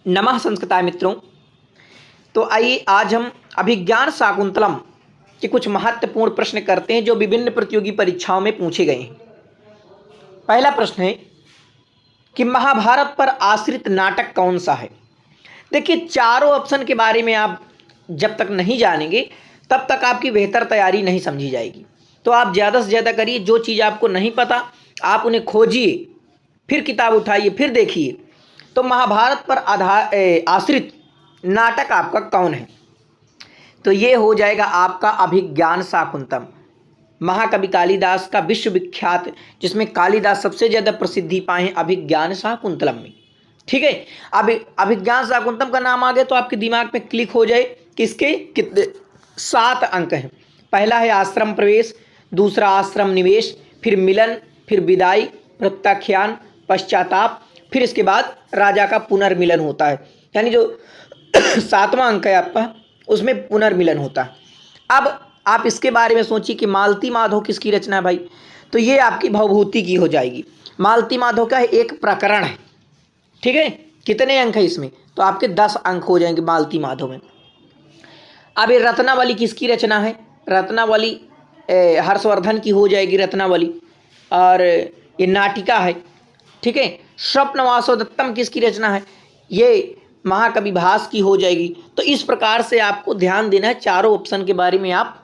नमः संस्कृताय मित्रों। तो आइए आज हम अभिज्ञान शाकुंतलम के कुछ महत्वपूर्ण प्रश्न करते हैं जो विभिन्न प्रतियोगी परीक्षाओं में पूछे गए हैं। पहला प्रश्न है कि महाभारत पर आश्रित नाटक कौन सा है। देखिए, चारों ऑप्शन के बारे में आप जब तक नहीं जानेंगे तब तक आपकी बेहतर तैयारी नहीं समझी जाएगी। तो आप ज़्यादा से ज़्यादा करिए, जो चीज़ आपको नहीं पता आप उन्हें खोजिए, फिर किताब उठाइए, फिर देखिए तो महाभारत पर आश्रित नाटक आपका कौन है। तो ये हो जाएगा आपका अभिज्ञान शाकुंतलम, महाकवि कालिदास का विश्वविख्यात, जिसमें कालिदास सबसे ज़्यादा प्रसिद्धि पाए हैं अभिज्ञान शाकुंतलम में। ठीक है, अब अभिज्ञान शाकुंतलम का नाम आ गया तो आपके दिमाग में क्लिक हो जाए कि इसके कितने 7 अंक हैं। पहला है आश्रम प्रवेश, दूसरा आश्रम निवेश, फिर मिलन, फिर विदाई, प्रत्याख्यान, पश्चाताप, फिर इसके बाद राजा का पुनर्मिलन होता है। यानी जो 7वां अंक है आपका उसमें पुनर्मिलन होता है। अब आप इसके बारे में सोचिए कि मालती माधव किसकी रचना है भाई। तो ये आपकी भवभूति की हो जाएगी। मालती माधव का एक प्रकरण है। ठीक है, कितने अंक है इसमें, तो आपके 10 अंक हो जाएंगे मालती माधव में। अब ये रत्नावली किसकी रचना है। रत्नावली हर्षवर्धन की हो जाएगी रत्नावली। और ये नाटिका है। ठीक है, स्वप्नवासोदत्तम किसकी रचना है, ये महाकवि भास की हो जाएगी। तो इस प्रकार से आपको ध्यान देना है। चारों ऑप्शन के बारे में आप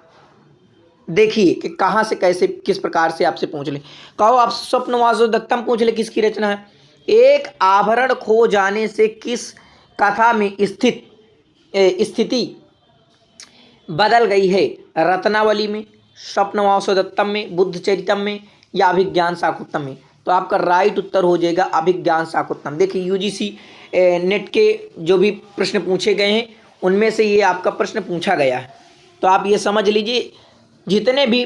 देखिए कि कहाँ से कैसे किस प्रकार से आपसे पूछ ले। कहो आप स्वप्नवासोदत्तम पूछ ले किसकी रचना है। एक आभरण खो जाने से किस कथा में स्थिति बदल गई है, रत्नावली में, स्वप्नवासोदत्तम में, बुद्धचरितम में या अभिज्ञान शाकुंतलम में। तो आपका राइट उत्तर हो जाएगा अभिज्ञान शाकुंतलम। देखिए, यूजीसी नेट के जो भी प्रश्न पूछे गए हैं उनमें से ये आपका प्रश्न पूछा गया है। तो आप ये समझ लीजिए, जितने भी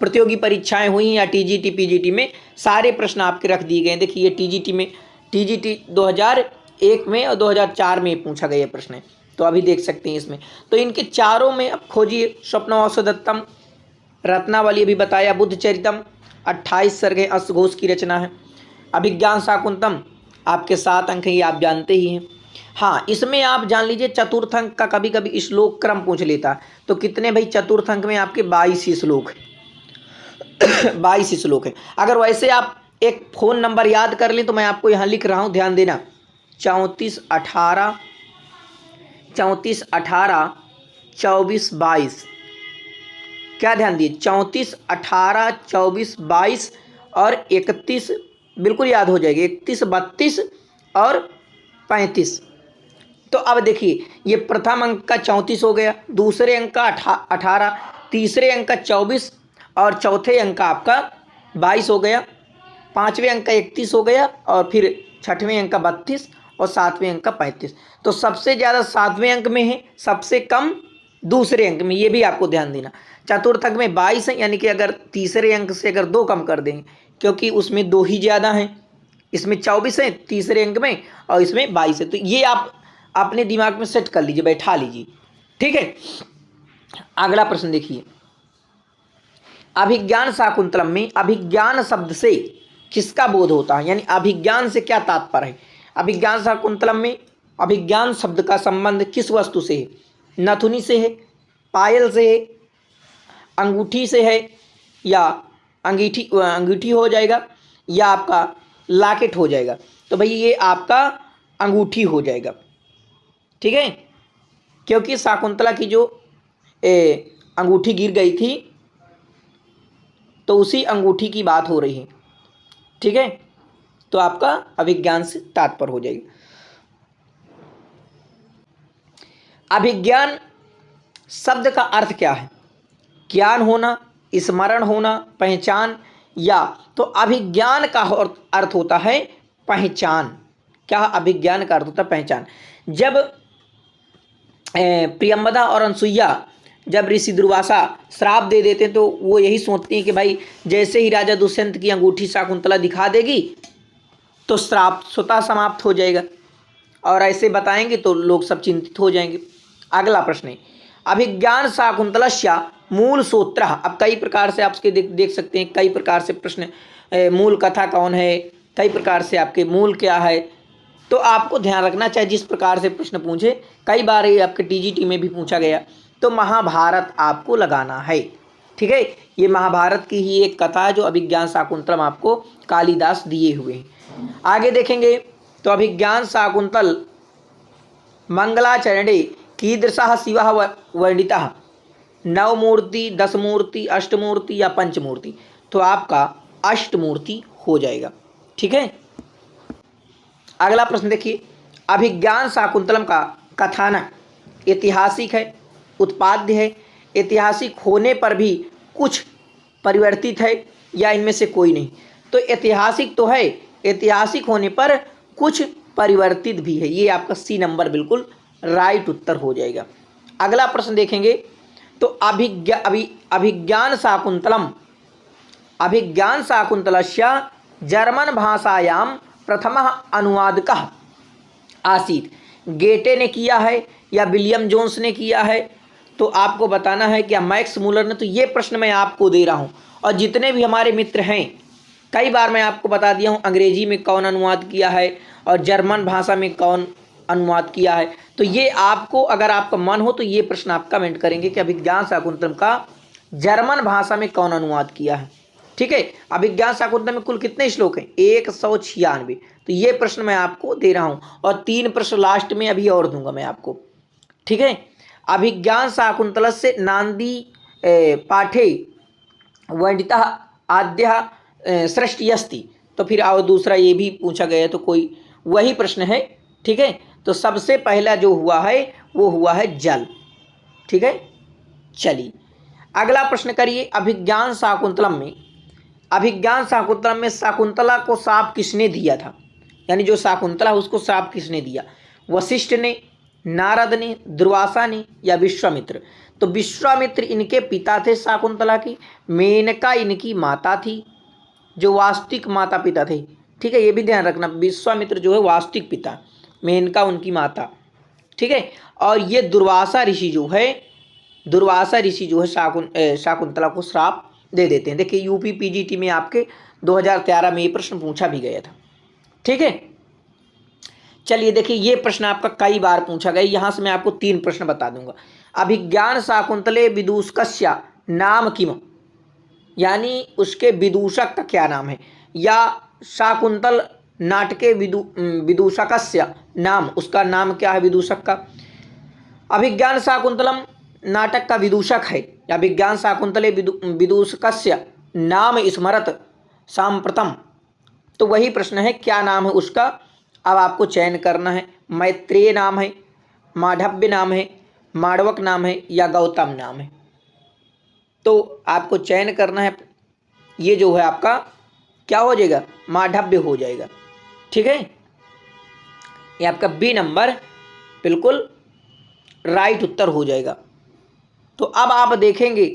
प्रतियोगी परीक्षाएं हुई या टीजीटी पीजीटी में सारे प्रश्न आपके रख दिए गए हैं। देखिए, ये टीजीटी में, टीजीटी 2001 में और 2004 में पूछा गया प्रश्न है। तो अभी देख सकते हैं इसमें। तो इनके चारों में अब खोजिए। स्वप्नवासोदत्तम, रत्नावली अभी बताया, बुद्धचरितम 28 सर्ग अश्वघोष की रचना है, अभिज्ञान शाकुंतलम आपके 7 अंक हैं, ये आप जानते ही हैं। हाँ, इसमें आप जान लीजिए चतुर्थ अंक का कभी कभी श्लोक क्रम पूछ लेता है। तो कितने भाई, चतुर्थ अंक में आपके 22 ही श्लोक है 22 श्लोक है। अगर वैसे आप एक फ़ोन नंबर याद कर लें तो मैं आपको यहाँ लिख रहा हूँ, ध्यान देना, 34 18 24 22। क्या ध्यान दिए, 34 18 24 22 और 31, बिल्कुल याद हो जाएगी, 31 32 और 35। तो अब देखिए, ये प्रथम अंक का 34 हो गया, दूसरे अंक का 18, तीसरे अंक का 24 और चौथे अंक का आपका 22 हो गया, पाँचवें अंक का 31 हो गया और फिर छठवें अंक का 32 और 7वें अंक का 35। तो सबसे ज़्यादा 7वें अंक में है, सबसे कम दूसरे अंक में। ये भी आपको ध्यान देना। चतुर्थ अंक में 22 है, यानी कि अगर तीसरे अंक से अगर 2 कम कर देंगे, क्योंकि उसमें 2 ही ज़्यादा हैं, इसमें 24 है तीसरे अंक में और इसमें 22 है। तो ये आप अपने दिमाग में सेट कर लीजिए, बैठा लीजिए। ठीक है, अगला प्रश्न देखिए। अभिज्ञान शाकुंतलम में अभिज्ञान शब्द से किसका बोध होता है, यानी अभिज्ञान से क्या तात्पर्य है। अभिज्ञान शाकुंतलम में अभिज्ञान शब्द का संबंध किस वस्तु से है, नथुनी से है, पायल से है, अंगूठी से है या अंगूठी हो जाएगा या आपका लॉकेट हो जाएगा। तो भाई ये आपका अंगूठी हो जाएगा। ठीक है, क्योंकि शाकुंतला की जो अंगूठी गिर गई थी तो उसी अंगूठी की बात हो रही है। ठीक है, तो आपका अभिज्ञान से तात्पर्य हो जाएगा। अभिज्ञान शब्द का अर्थ क्या है, ज्ञान होना, स्मरण होना, पहचान, या तो अभिज्ञान का अर्थ होता है पहचान। क्या अभिज्ञान का अर्थ होता है पहचान। जब प्रियंवदा और अनसुईया जब ऋषि दुर्वासा श्राप दे देते हैं तो वो यही सोचती हैं कि भाई जैसे ही राजा दुष्यंत की अंगूठी शाकुंतला दिखा देगी तो श्राप स्वतः समाप्त हो जाएगा, और ऐसे बताएंगे तो लोग सब चिंतित हो जाएंगे। अगला प्रश्न है, अभिज्ञान शाकुंतलस्य मूल सूत्र। अब कई प्रकार से आप उसके देख सकते हैं, कई प्रकार से प्रश्न, मूल कथा कौन है, कई प्रकार से आपके मूल क्या है, तो आपको ध्यान रखना चाहिए जिस प्रकार से प्रश्न पूछे, कई बार ये आपके टीजीटी में भी पूछा गया, तो महाभारत आपको लगाना है। ठीक है, ये महाभारत की ही एक कथा है जो अभिज्ञान शाकुंतलम आपको कालिदास दिए हुए हैं। आगे देखेंगे तो अभिज्ञान शाकुंतल मंगलाचरणे कीदृशः शिवः वर्णितः, नवमूर्ति, दशमूर्ति, अष्टमूर्ति या पंचमूर्ति, तो आपका अष्टमूर्ति हो जाएगा। ठीक है, अगला प्रश्न देखिए, अभिज्ञान शाकुंतलम का कथानक ऐतिहासिक है, उत्पाद्य है, ऐतिहासिक होने पर भी कुछ परिवर्तित है या इनमें से कोई नहीं। तो ऐतिहासिक तो है, ऐतिहासिक होने पर कुछ परिवर्तित भी है, ये आपका सी नंबर बिल्कुल राइट उत्तर हो जाएगा। अगला प्रश्न देखेंगे तो अभिज्ञान शाकुंतलस्य जर्मन भाषायां प्रथमः अनुवादकः आसीत्, गेटे ने किया है या विलियम जोन्स ने किया है, तो आपको बताना है कि मैक्स मूलर ने। तो ये प्रश्न मैं आपको दे रहा हूँ, और जितने भी हमारे मित्र हैं, कई बार मैं आपको बता दिया हूँ अंग्रेजी में कौन अनुवाद किया है और जर्मन भाषा में कौन अनुवाद किया है। तो ये आपको, अगर आपका मन हो तो ये प्रश्न आप कमेंट करेंगे कि अभिज्ञान शाकुंतलम का जर्मन भाषा में कौन अनुवाद किया है। ठीक है, अभिज्ञान शाकुंतलम में कुल कितने श्लोक हैं? 196। तो ये प्रश्न मैं आपको दे रहा हूँ, और 3 प्रश्न लास्ट में अभी और दूंगा मैं आपको। ठीक है, अभिज्ञान शाकुंतलस्य नांदी पाठे वर्णितः आद्यः सृष्टि अस्ति, तो फिर आओ दूसरा ये भी पूछा गया है, तो कोई वही प्रश्न है। ठीक है, तो सबसे पहला जो हुआ है वो हुआ है जल। ठीक है, चलिए अगला प्रश्न करिए। अभिज्ञान शाकुंतलम में शाकुंतला को शाप किसने दिया था? यानी जो शाकुंतला उसको शाप किसने दिया? वशिष्ठ ने, नारद ने, दुर्वासा ने या विश्वामित्र? तो विश्वामित्र इनके पिता थे शाकुंतला की, मेनका इनकी माता थी, जो वास्तविक माता पिता थे। ठीक है, ये भी ध्यान रखना, विश्वामित्र जो है वास्तविक पिता, मेनका उनकी माता। ठीक है, और ये दुर्वासा ऋषि जो है शाकुंतला को श्राप दे देते हैं। देखिए यूपी पीजीटी में आपके 2013 में ये प्रश्न पूछा भी गया था। ठीक है, चलिए देखिए ये प्रश्न आपका कई बार पूछा गया, यहाँ से मैं आपको 3 प्रश्न बता दूंगा। अभिज्ञान शाकुंतले विदूषकस्य नाम किम, यानी उसके विदूषक का क्या नाम है, या शाकुंतल नाटके विदूषकस्य नाम, उसका नाम क्या है विदूषक का? अभिज्ञान शाकुंतलम नाटक का विदूषक है, या अभिज्ञान शाकुंतले विदूषकस्य नाम स्मरत सांप्रतम, तो वही प्रश्न है, क्या नाम है उसका? अब आपको चयन करना है, मैत्रेय नाम है, माढ़व्य नाम है, माड़वक नाम है या गौतम नाम है। तो आपको चयन करना है, ये जो है आपका क्या हो जाएगा? माढ़व्य हो जाएगा। ठीक है, ये आपका बी नंबर बिल्कुल राइट उत्तर हो जाएगा। तो अब आप देखेंगे,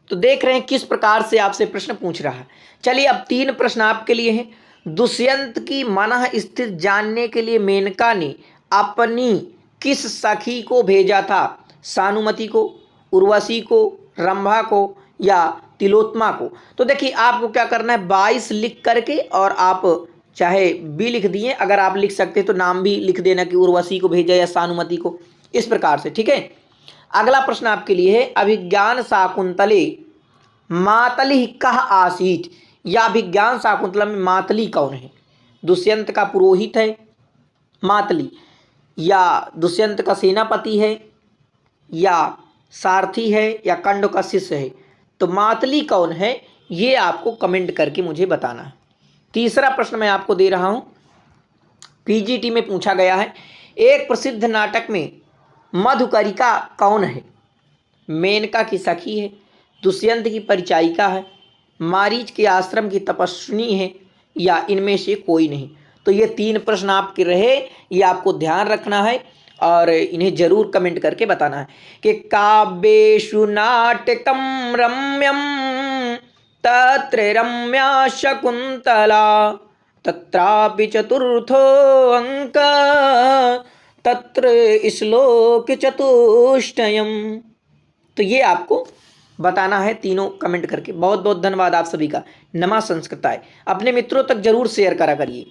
तो देख रहे हैं किस प्रकार से आपसे प्रश्न पूछ रहा है। चलिए अब 3 प्रश्न आपके लिए हैं। दुष्यंत की मनः स्थिति जानने के लिए मेनका ने अपनी किस सखी को भेजा था? सानुमति को, उर्वशी को, रंभा को या तिलोत्तमा को? तो देखिए आपको क्या करना है, 22 लिख करके, और आप चाहे बी लिख दिए, अगर आप लिख सकते तो नाम भी लिख देना कि उर्वशी को भेजा या सानुमति को, इस प्रकार से। ठीक है, अगला प्रश्न आपके लिए है, अभिज्ञान शाकुंतले मातली कह आसीत, या अभिज्ञान शाकुंतलम में मातली कौन है? दुष्यंत का पुरोहित है मातली, या दुष्यंत का सेनापति है, या सारथी है, या कंड का शिष्य है? तो मातली कौन है ये आपको कमेंट करके मुझे बताना है। तीसरा प्रश्न मैं आपको दे रहा हूँ, पीजीटी में पूछा गया है, एक प्रसिद्ध नाटक में मधुकरिका कौन है? मेनका की सखी है, दुष्यंत की परिचायिका है, मारीच के आश्रम की तपस्विनी है, या इनमें से कोई नहीं? तो ये 3 प्रश्न आपके रहे, ये आपको ध्यान रखना है और इन्हें जरूर कमेंट करके बताना है कि काव्येषु नाटकम रम्यम तत्र रम्या शकुंतला तत्रापि चतुर्थो अंक तत्र श्लोक चतुष्टयम। तो ये आपको बताना है तीनों कमेंट करके। बहुत बहुत धन्यवाद आप सभी का। नमः संस्कृताय। अपने मित्रों तक जरूर शेयर करा करिए।